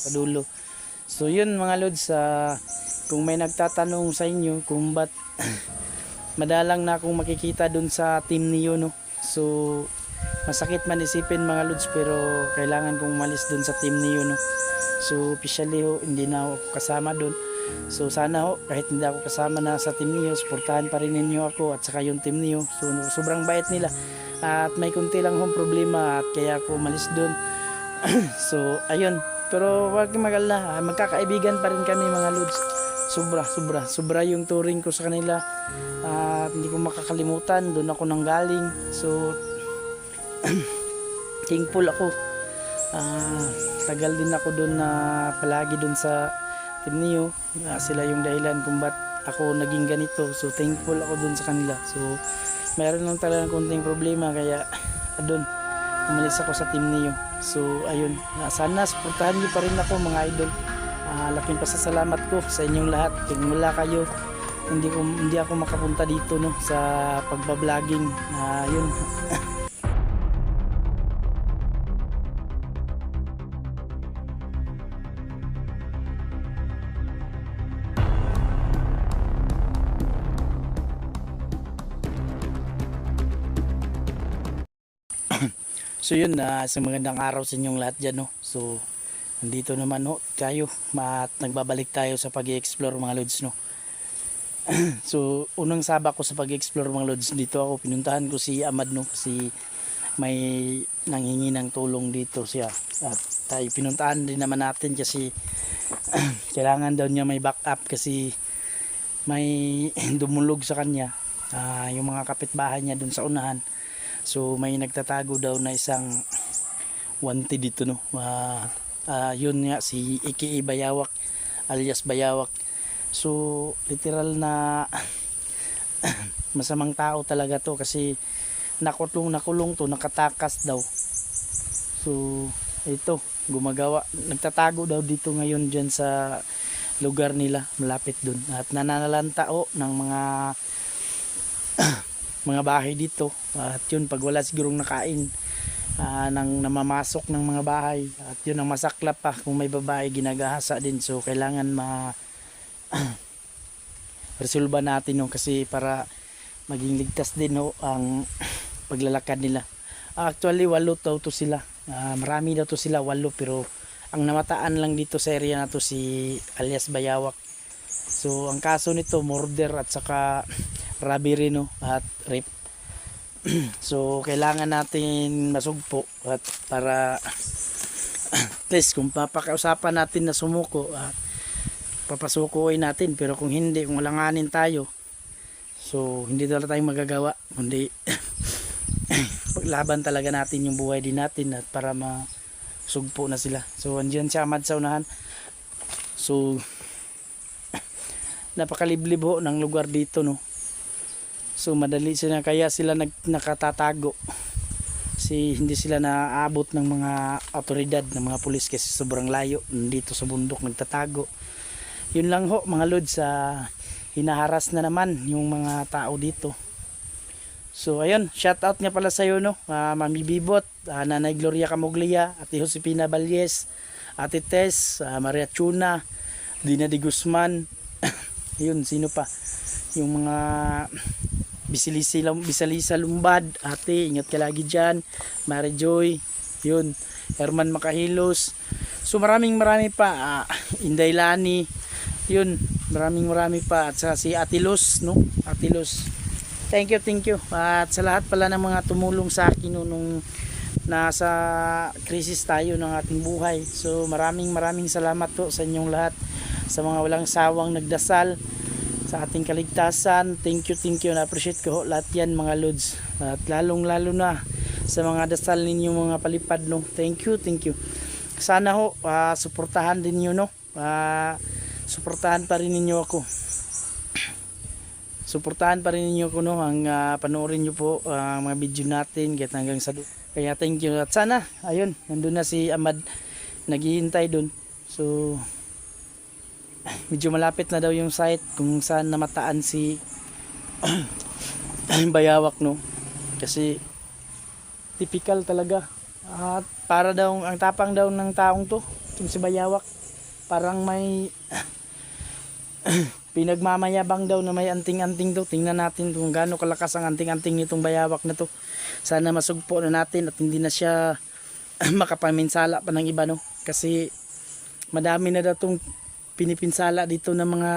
sa dulo. So yun mga lods, kung may nagtatanong sa inyo kung ba't madalang na akong makikita dun sa team niyo, no. So masakit man isipin mga lods, pero kailangan kong umalis dun sa team niyo, no. So officially ho, hindi na ako kasama dun. So sana ho, kahit hindi ako kasama na sa team niyo, suportahan pa rin ninyo ako at saka yung team niyo. So sobrang bait nila. At may kunti lang hong problema at kaya ako umalis dun. So ayun, pero wag kang mag-alala, magkakaibigan pa rin kami mga lods. Sobra yung touring ko sa kanila. At hindi ko makakalimutan, doon ako nang galing. So thankful ako. Tagal din ako doon na palagi doon sa team niyo. Sila yung dahilan kung ba't ako naging ganito. So thankful ako doon sa kanila. So meron lang talagang konting problema, kaya doon umalis ako sa team niyo. So ayun, sana suportahan niyo pa rin ako mga idol. Laking pasasalamat ko sa inyong lahat. Kung wala kayo, hindi ako makapunta dito, no, sa pagba-vlogging. Yun. So yun, sa magandang araw sa inyong lahat dyan, no. So nandito naman ho tayo at nagbabalik tayo sa pag-i-explore mga lods, no. So unang sabak ko sa pag-i-explore mga lods, dito ako pinuntahan ko si Ahmad, no, kasi may nanghingi ng tulong dito siya at tayo pinuntahan din naman natin kasi kailangan daw niya may backup kasi may dumulog sa kanya, yung mga kapitbahay niya dun sa unahan. So may nagtatago daw na isang wanted dito, no. Yun nga si Iki Bayawak alias Bayawak. So literal na masamang tao talaga to kasi nakulong to, nakatakas daw. So ito, nagtatago daw dito ngayon dyan sa lugar nila malapit dun at nananalantao ng mga bahay dito. At yun, pag wala sigurong nakain nang namamasok ng mga bahay, at yun ang masaklap pa kung may babae ginagahasa din. So kailangan resolba natin, no, kasi para maging ligtas din, no, ang paglalakad nila. Actually 8 daw to sila, marami daw to sila, 8, pero ang namataan lang dito sa area na to si alias Bayawak. So ang kaso nito murder at saka robbery, no, at rape. So kailangan natin masugpo at para at least kung papakausapan natin na sumuko, papasukuin natin, pero kung hindi, kung alanganin tayo, so hindi talaga tayong magagawa kundi paglaban talaga natin yung buhay din natin at para masugpo na sila. So andyan si Ahmad sa unahan. So napakaliblib ho ng lugar dito, no. So madali sila, kaya sila nakatatago. Hindi sila naaabot ng mga otoridad, ng mga pulis kasi sobrang layo, dito sa bundok nagtatago. Yun lang ho mga lods, hinaharas na naman yung mga tao dito. So ayun, shout out nga pala sa iyo, no, Mami Bibot, Nanay Gloria Camoglia, Ate Josepina Balyes, Ate Tess, Maria Chuna, Dina de Guzman. Yun, sino pa? Yung mga Bisalisa Lumbad, ate, ingat ka lagi dyan. Mary Joy, yun, Herman Makahilos. So maraming pa, Inday Lani, yun, maraming pa. At sa si Ate Luz, no, Ate Luz, thank you. At sa lahat pala ng mga tumulong sa akin, no, nung nasa krisis tayo ng ating buhay. So maraming salamat po sa inyong lahat, sa mga walang sawang nagdasal sa ating kaligtasan. Thank you, na-appreciate ko lahat yan mga lods, at lalong lalo na sa mga dasal ninyo mga palipad, no. Thank you. Sana ho, suportahan din nyo, no, suportahan pa rin ninyo ako, no, ang panoorin nyo po ang mga video natin kahit hanggang sa kaya thank you. At sana, ayun, nandun na si Ahmad naghihintay dun. So medyo malapit na daw yung site kung saan namataan si Bayawak, no, kasi typical talaga. At para daw, ang tapang daw ng taong to, Itong si Bayawak. Parang may pinagmamayabang daw na may anting-anting daw. Tingnan natin kung gaano kalakas ang anting-anting nitong Bayawak na to. Sana masugpo na natin at hindi na siya makapaminsala pa ng iba, no? Kasi madami na daw itong pinipinsala dito ng mga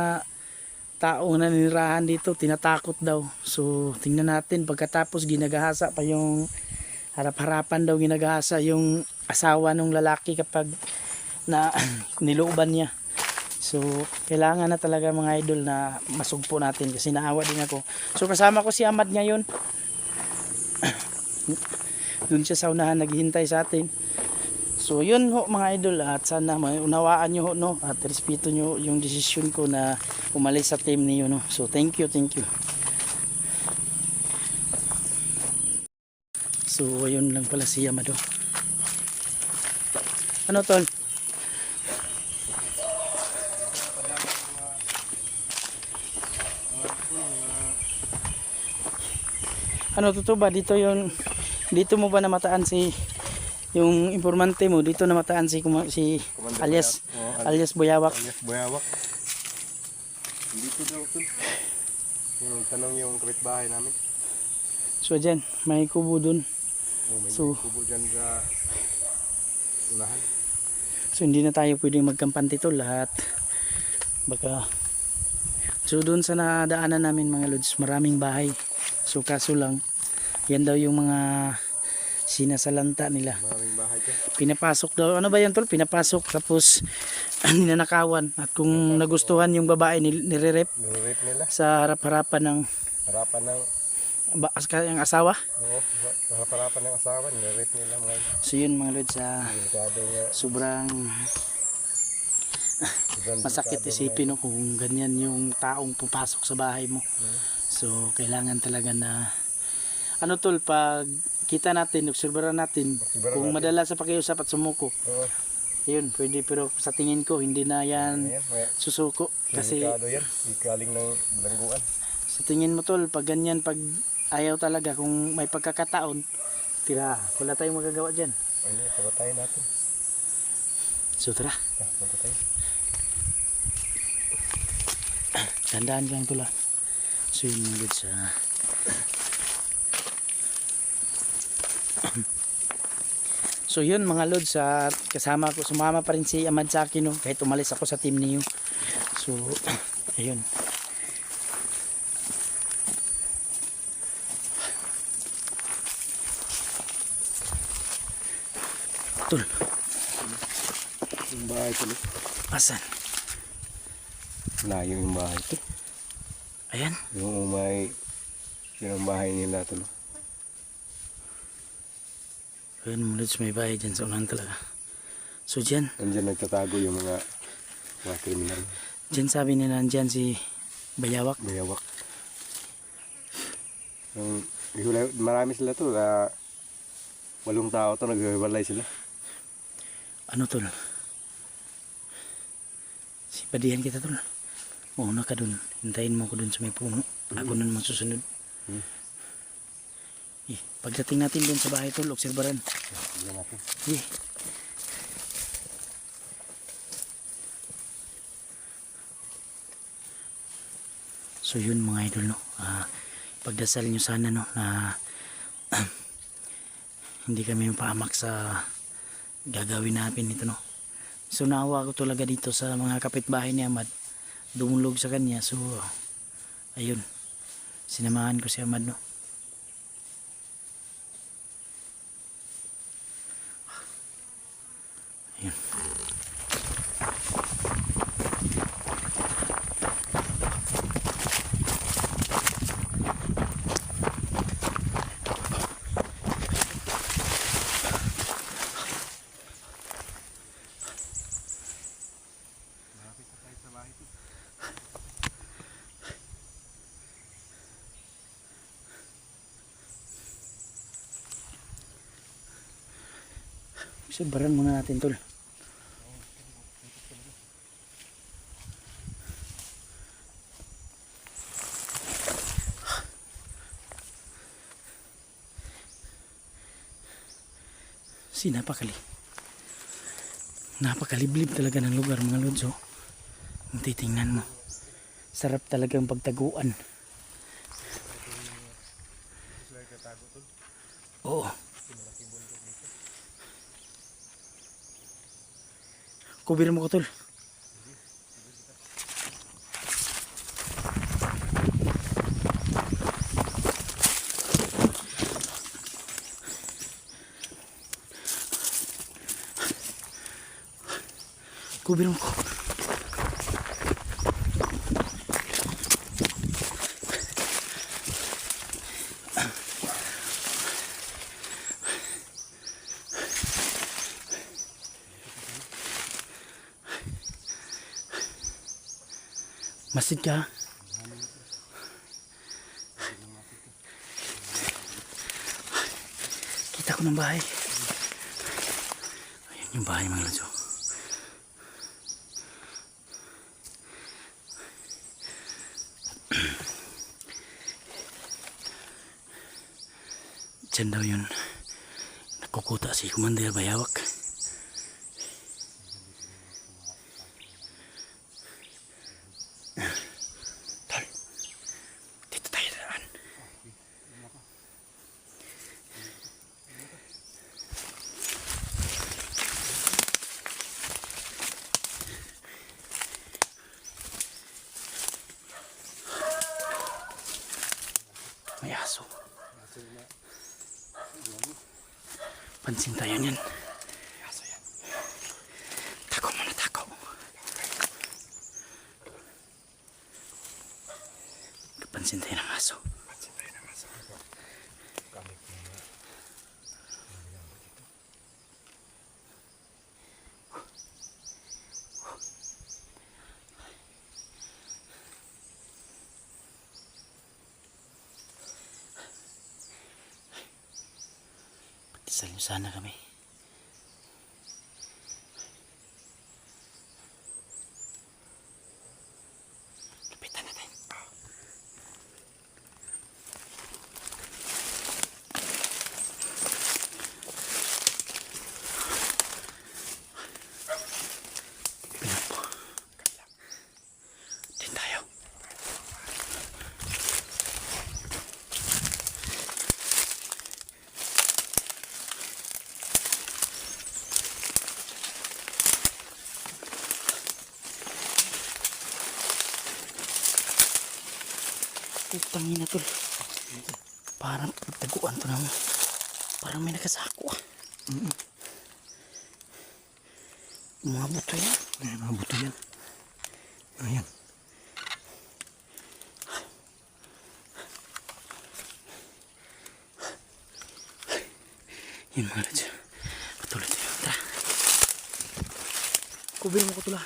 taong naninirahan dito, tinatakot daw. So tingnan natin, pagkatapos ginagahasa pa yung harap-harapan daw, ginagahasa yung asawa ng lalaki kapag na niluban niya. So kailangan na talaga mga idol na masugpo natin kasi naawa din ako. So kasama ko si Amad ngayon. Doon siya sa unahan naghihintay sa atin. So yun ho mga idol, at sana unawaan nyo ho, no, at respeto nyo yung desisyon ko na umalis sa team niyo, no. So thank you. So ayun lang pala si Yamado. Ano tol? Ano totoo ba dito yung dito mo ba namataan si yung informante mo dito namataan si alias alias Bayawak? Alias Bayawak. Dito daw ito. Yung tanong yung kapitbahay namin. So dyan, may kubo dun. May So kubo dyan sa unahan. So hindi na tayo pwedeng magkampante to lahat. Baka so dun sa nadaanan namin mga lods, maraming bahay. So kaso lang, yan daw yung mga sinasalanta nila. Maraming bahay dyan. Pinapasok daw, ano ba yan tol? Pinapasok tapos ninanakawan. At kung nagustuhan yung babae, nire-rep Nire-rape nila. sa harap-harapan ng Harapan ng ang asawa. Oo, harapan ng asawa, nire-rape nila mga yun. So yun mga lods, Delikado nga. sobrang masakit isipin, no, kung ganyan yung taong pupasok sa bahay mo. So kailangan talaga na ano tol, pag kita natin, obserbaran natin kung madala sa pakiusap at sumuko. Oo. Yun, pwede, pero sa tingin ko hindi na yan Ayan, may susuko kasi delikado yan. Ikaling ng bilangguan. sa tingin mo tol, pag ganyan, pag ayaw talaga, kung may pagkakataon, tira, wala tayong magagawa dyan. Ayun, pagkatayin natin. So tara, Pagkatayin. tandaan lang tol. So yun mga good sa so yun mga lods, sa kasama ko, sumama pa rin si Amad sa akin, no, kahit umalis ako sa team niyo. So ayun, tol, Yung bahay ito. asan? Layo yung bahay ito. Ayan, Yung may yun ang bahay nila ito. ayun mga lods, may bahay dyan sa unahan talaga. So dyan, Nandiyan nagtatago yung mga kriminal. dyan sabi nila nandyan si Bayawak. Bayawak. Yung, marami sila to. 8 tao to, naghiwalay sila. Ano tol? Sipadihan kita tol. Mauna ka dun. Hintayin mo ko dun sa may puno. Ako nun magsusunod. Pagdating natin dun sa bahay tol, obserbaran. Tignan natin. So yun mga idol, no. Pagdasal nyo sana, no, na hindi kami mapahamak sa gagawin natin ito, no. So naawa ko talaga dito sa mga kapitbahay ni Amad, dumulog sa kanya. So ayun, sinamahan ko si Amad, no. Ayun. Obserbaran muna natin tol. Sinapakali. Napakaliblib talaga ng lugar mga lods, oh. Kung titingnan mo, sarap talagang pagtaguan. Oo. Kubir mo ko tol. Kubir mo ko. Masid ka. Kita ko ng bahay. Ayan yung bahay mga lods, oh. Diyan daw yun nakukuta si Commander Bayawak. Tol, dito tayo daan. May aso. Pansin tayo niyan. Tako muna, tako. Pansin tayo ng aso. Patisal nyo sana kami. Lapitan natin. Pinak po. Din tayo. Putangin na tol. Parang pagtaguan to naman. Parang may nakasako ah. Mga buto yan. Ay, mga buto yan. Ayan. Yan mga lods. Patuloy tayo. Tara. Kubir mo ko tula.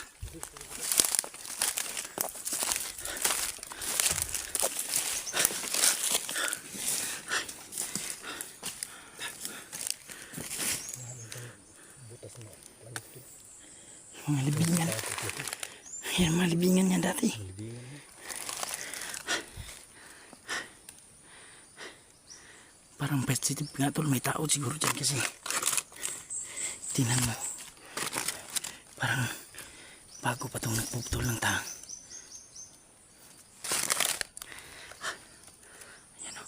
Mga libingan. Yan mga libingan niya dati. Parang sensitive nga tol. May tao siguro dyan kasi. Tingnan mo. Parang bago pa itong nagpuputol ng tang. Ayan o.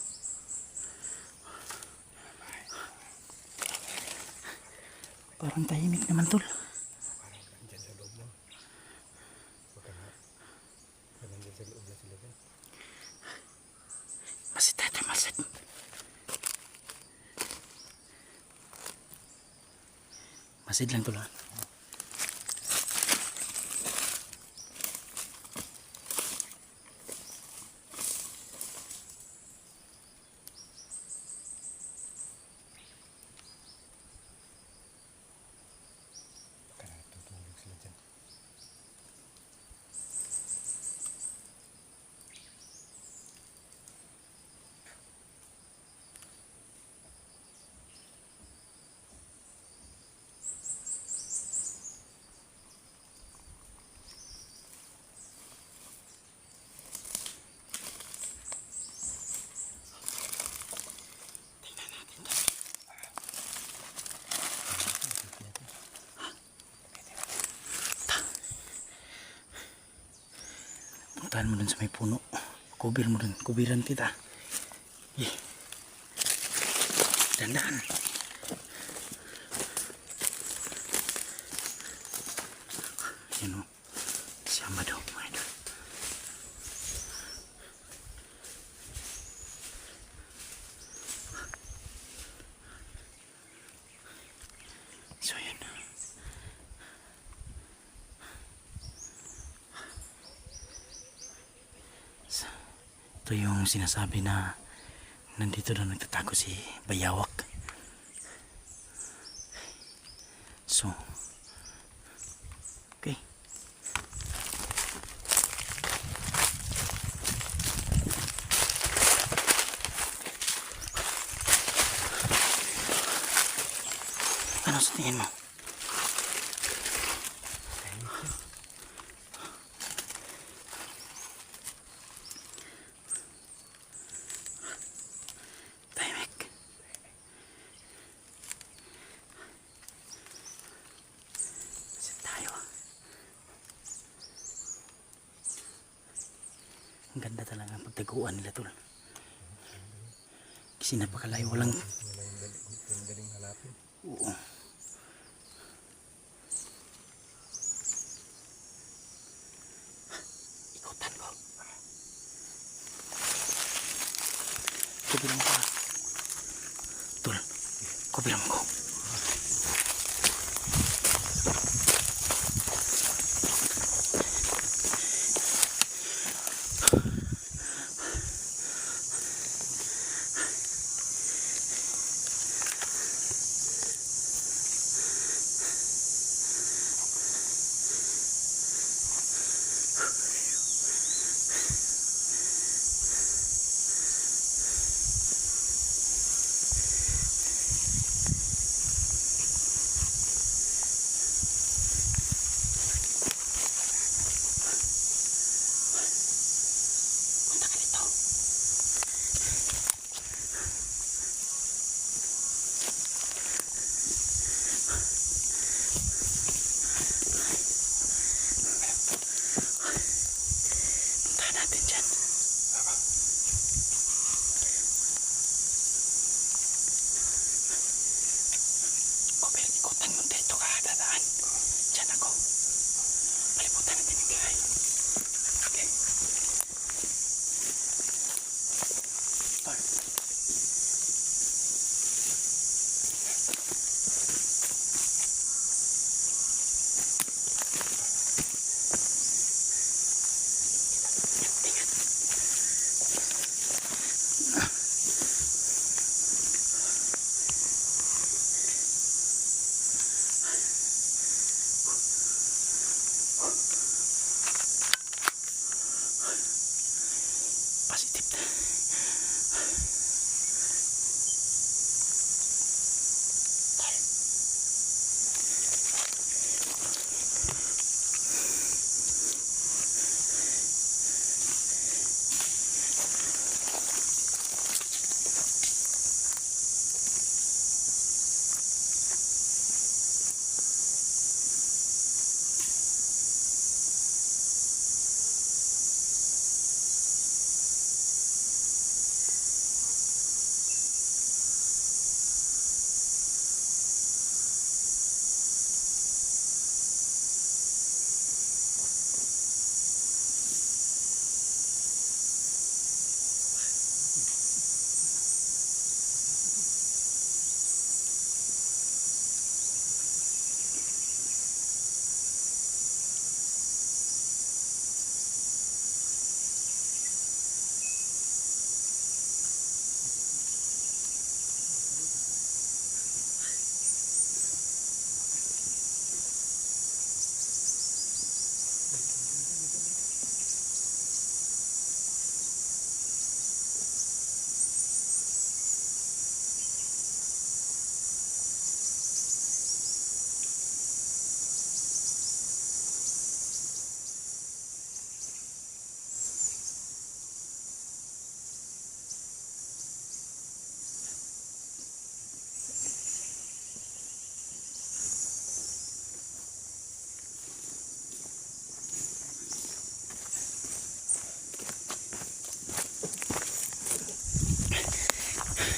Parang tahimik naman tol. Masid tayo, masid. Masid lang tol ha. puntahan mo dun sa may puno. Cover mo dun. Kubiran kita. Eh. Dandaan. Yan o. Siyama daw mga idol. So yan. Ito yung sinasabi na nandito daw nagtatago si Bayawak. So, okay. Ano sa tingin mo? Tahimik. Sit tayo. Ang ganda talaga ang pagtaguan nila tol. Kasi napakalayo walang. Galing hanapin. Oo. Ikutan ko. Kubilang ko. Tol, kubilang ko. Punta ka dito. Puntahan natin dyan. Kober, ikutan mo dito ka dadaan. Dyan ako. Paliputan natin yung biyahe. Okay. Tol. Ingat.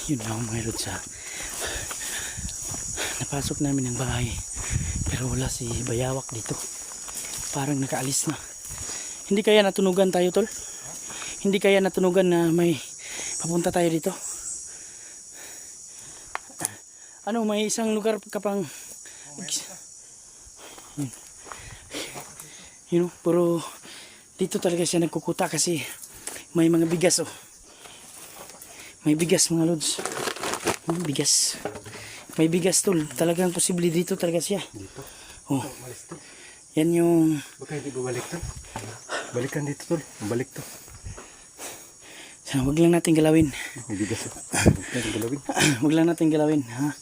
Yun lang mga lods ha. Napasok namin ang bahay pero wala si Bayawak dito. Parang nakaalis na. Hindi kaya natunugan tayo tol? Hindi kaya natunugan na may papunta tayo dito? Ano, may isang lugar ka pang yun, pero dito talaga siya nagkukuta kasi may mga bigas oh. May bigas mga lods. Bigas. May bigas tol. Talagang posible dito talaga siya. Dito. Oh. Malis to. Yan yung Baka hindi bumalik to. Balikan dito tol. Balik to. sana wag lang natin galawin. May bigas to. Huwag galawin. Wag lang natin galawin ha.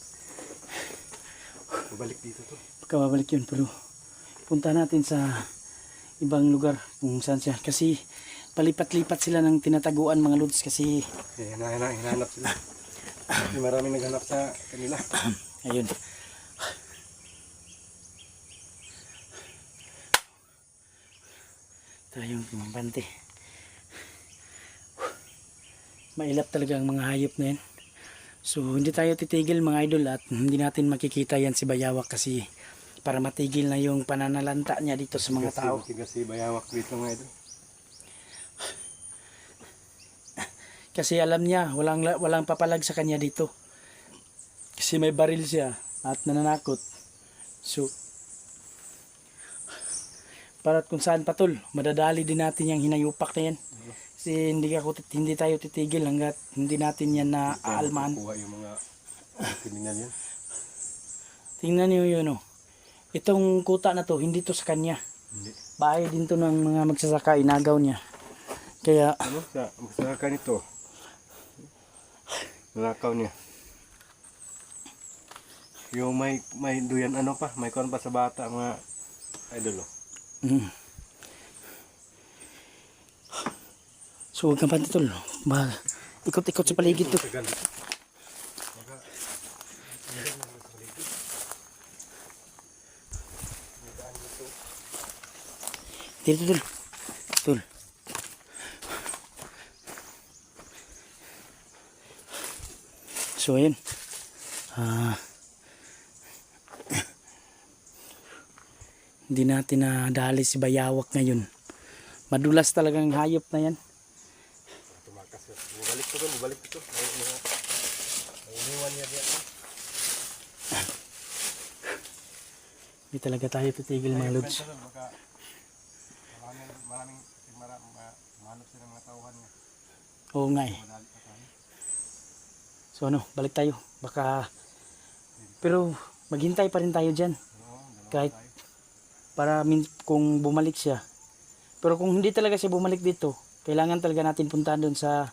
Babalik dito to. Baka babalik yun pero punta natin sa ibang lugar kung saan siya kasi palipat-lipat sila ng tinataguan mga lods kasi Hinahanap sila. Kasi maraming naghanap sa kanila. ayun. Tayong pumapante. Mailap talaga ang mga hayop na yan. So hindi tayo titigil mga idol at hindi natin makikita yan si Bayawak kasi para matigil na yung pananalanta niya dito sa mga tao. Kasi Bayawak dito mga idol. Kasi alam niya walang papalag sa kanya dito. Kasi may baril siya at nananakot. So para kung saan patol, madadali din natin yung hinayupak na yan. Kasi hindi tayo titigil hanggat hindi natin yan na aalman. Kuha yung mga kriminal yan. Tingnan niyo yun oh. Itong kuta na to, hindi to sa kanya. Hindi. Bahay din to ng mga magsasaka, inagaw niya. Kaya Ano sa magsasaka nito? Nakaw niya. Yung may duyan ano pa, may kon pa sa bata mga idol oh. So huwag kang pantitol. Ikot-ikot sa paligid to. Dito tol. Tol. So ayun. Hindi natin nadali si Bayawak ngayon. Madulas talagang hayop na yan. Tumakas yun. Bumalik ito. May iniwan niya diyan. Hindi talaga tayo titigil mga lods. Baka maraming mahanap sila mga tauhan niya. Oo nga eh. So ano, balik tayo. Baka, pero maghintay pa rin tayo dyan. Kahit para kung bumalik siya. Pero kung hindi talaga siya bumalik dito, kailangan talaga natin puntahan doon sa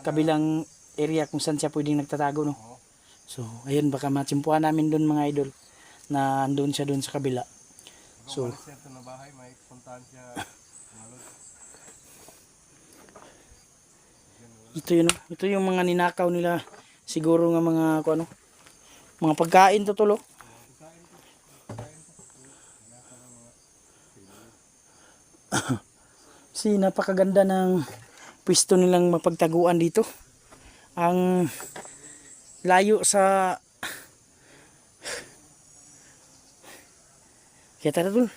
kabilang area kung saan siya pwedeng nagtatago, no? So, ayun, baka matsimpuan namin doon mga idol na andun siya doon sa kabila. So, na bahay, may puntahan siya. ito yun, no? Ito yung mga ninakaw nila siguro nga mga ano, mga pagkain to tulo. Kasi napakaganda ng pwesto nilang mapagtaguan dito. Ang layo sa kaya tara dul.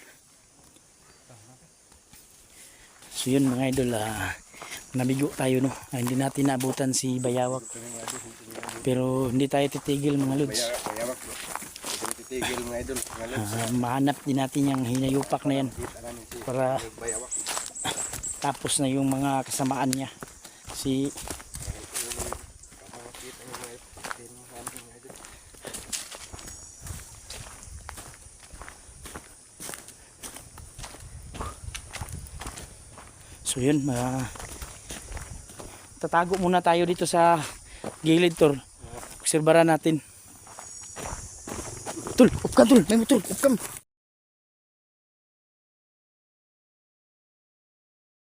So yun mga idol, nabigo tayo no. Hindi natin naabutan si Bayawak. Pero hindi tayo titigil mga lods. Bayawak bro. Hindi titigil mga idol. Mahanap din natin yung hinayupak na yan para Bayawak. tapos na yung mga kasamaan niya. Si so yun, tatago muna tayo dito sa gilid tol. Obserbaran natin. Tul, upkan tul, may motor, upkan.